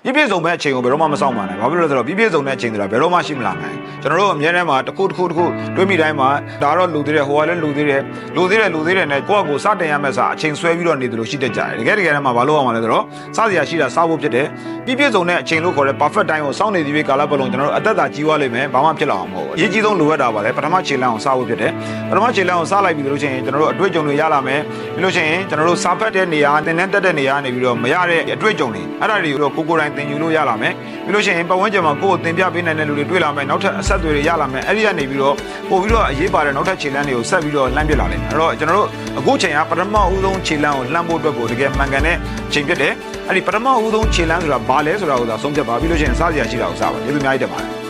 ပြည့်စုံမဲ့အချိန်ကိုဘယ်တော့မှမစောင့်ပါနဲ့ဘာဖြစ်လို့လဲဆိုတော့ပြည့်စုံတဲ့အချိန်ဆိုတာဘယ်တော့မှရှိမလာနိုင်ကျွန်တော်တို့အများထဲမှာတစ်ခုတွေးမိတိုင်းမှာဒါတော့လူသေးတယ်ဟိုကလည်းလူသေးတယ်နဲ့ကိုယ့်အကိုစတင်ရမယ့်စာအချိန်ဆွဲပြီးတော့နေတယ်လို့ရှိတတ်ကြတယ်တကယ်မှာဘာလို့အောင်လဲဆိုတော့စစရာရှိတာစားဖို့ဖြစ်တယ်ပြည့်စုံတဲ့အချိန်လို့ခေါ်တဲ့ perfect time ကိုစောင့်နေသည်ပဲကာလပတ်လုံးကျွန်တော်တို့အသက်သာကြီးွားလိမ့်မယ်ဘာမှဖြစ်လာအောင်မဟုတ်ဘူးအရေးကြီးဆုံးလိုအပ်တာပါလေပထမခြေလှမ်းကိုစားဖို့ဖြစ်တယ်ပထမခြေလှမ်းကိုစားလိုက်ပြီးလို့ရှိရင်ကျွန်တော်တို့အတွေ့အကြုံတွေရလာမယ်ပြီးလို့ရှိရင်ကျွန်တော်တို့စားဖက်တဲ့နေရာတင်တက်တဲ့နေရာနေပြီးတော့မရတဲ့အတွေ့အကြုံတွေအဲ့ဒါတွေကိုကိုယ်တိုင်သင်ယူလို့ရလာမယ်ပြီးလို့ရှိရင်ပတ်ဝန်းကျင်မှာကိုယ်ကိုသင်ပြပေးနိုင်တဲ့လူတွေတွေ့လာမယ်နောက်ထပ်အဆက်အသွယ်တွေရလာမယ်အဲ့ဒီကနေပြီးတော့ပို့ပြီးတော့အရေးပါတဲ့နောက်ထပ်ခြေလှမ်းတွေကိုဆက်ပြီးတော့လှမ်းပစ်လာလိမ့်မယ်အဲ့တော့ကျွန်တော်တို့အခုချိန်ကပထမဦးဆုံးခြေလှမ်းကိုလှမ်းဖို့အတွက်ကိုတကယ်မှန်ကန်တဲ့ချိန်ဖြစ်တယ်အဲ့ဒီပထမဦးဆုံးခြေလှမ်းဆိုတာဘာလဲဆိုတာကိုသာဆုံးဖြတ်ပါပြီးလို့ရှိရင်စားစရာရှိတာကိုစားပါကျေးဇူးအများကြီးတင်ပါတယ်